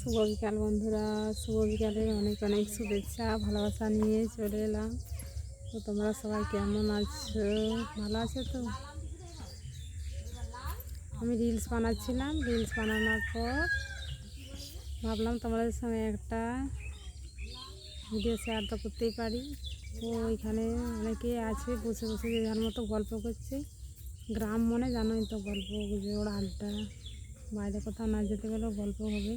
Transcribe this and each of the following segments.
শুভ বিকাল বন্ধুরা, শুভ বিকালের অনেক অনেক শুভেচ্ছা ভালোবাসা নিয়ে চলে এলাম। তো তোমরা সবাই কেমন আছো? ভালো আছো তো? আমি রিলস বানাচ্ছিলাম, রিলস বানানোর পর ভাবলাম তোমাদের সঙ্গে একটা ভিডিও শেয়ার তো করতেই পারি। তো ওইখানে অনেকে আছে বসে বসে যে যার মতো গল্প করছে। গ্রাম মনে জানোই তো, গল্প ওরা আড্ডা, বাইরে কোথাও না যেতে গেলেও গল্প হবে।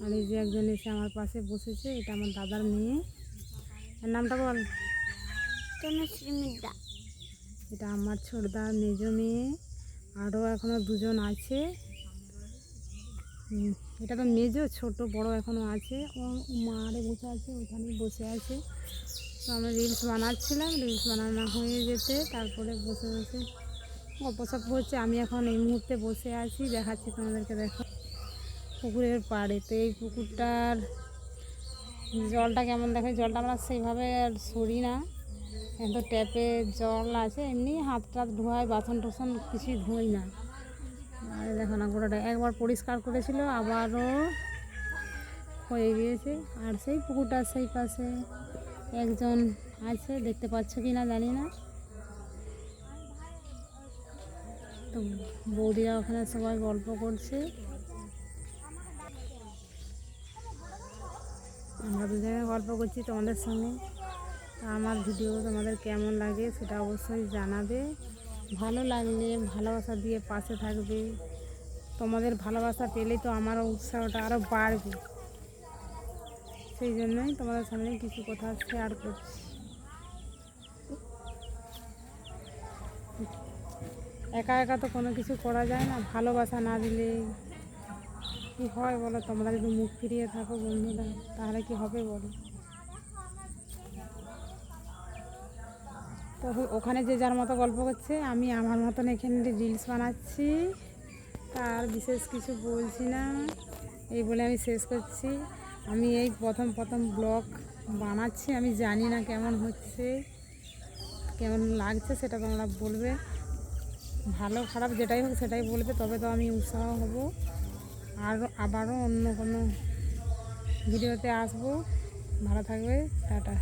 আর এই যে একজন এসে আমার পাশে বসেছে, এটা আমার দাদার মেয়ে। এর নামটা বল। এটা আমার ছোটদার মেজ মেয়ে। আরও এখনও দুজন আছে। এটা তো মেজ, ছোট বড় এখনও আছে। ও মারে বসে আছে, ওখানেই বসে আছে। তো আমরা রিলস বানাচ্ছিলাম, রিলস বানানো হয়ে যেতে তারপরে বসে বসে গল্পসপ হচ্ছে। আমি এখন এই মুহূর্তে বসে আছি, দেখাচ্ছি তোমাদেরকে। দেখো পুকুরের পাড়ে। তো এই পুকুরটার জলটা কেমন দেখে, জলটা আমরা সেইভাবে আর সরি না, তো ট্যাপে জল আছে, এমনি হাত টাত ধোয়াই, বাসন টাসন কিছুই ধোই না। আর দেখো না, গোটাটা একবার পরিষ্কার করেছিল, আবারও হয়ে গিয়েছে। আর সেই পুকুরটার সেই পাশে একজন আছে, দেখতে পাচ্ছ কি না জানি না। তো বৌদিরা ওখানে সবাই গল্প করছে, আমরা দুজনে গল্প করছি তোমাদের সঙ্গে। আমার ভিডিও তোমাদের কেমন লাগে সেটা অবশ্যই জানাবে। ভালো লাগলে ভালোবাসা দিয়ে পাশে থাকবে। তোমাদের ভালোবাসা পেলেই তো আমারও উৎসাহটা আরও বাড়বে। সেই জন্যই তোমাদের সামনে কিছু কথা শেয়ার করছি। একা একা তো কোনো কিছু করা যায় না, ভালোবাসা না দিলে কি হয় বলো? তোমরা যদি মুখ ফিরিয়ে থাকো বন্ধুরা, তাহলে কি হবে বলো? তো ওখানে যে যার মতো গল্প করছে, আমি আমার মতন এখানে রিলস বানাচ্ছি। তার বিশেষ কিছু বলছি না, এই বলে আমি শেষ করছি। আমি এই প্রথম ব্লগ বানাচ্ছি, আমি জানি না কেমন হচ্ছে, কেমন লাগছে সেটা তোমরা বলবে। ভালো খারাপ যেটাই হোক সেটাই বলবে, তবে তো আমি উৎসাহ হব। আর আবারও অন্য কোনো ভিডিওতে আসবো। ভালো থাকবে, টাটা।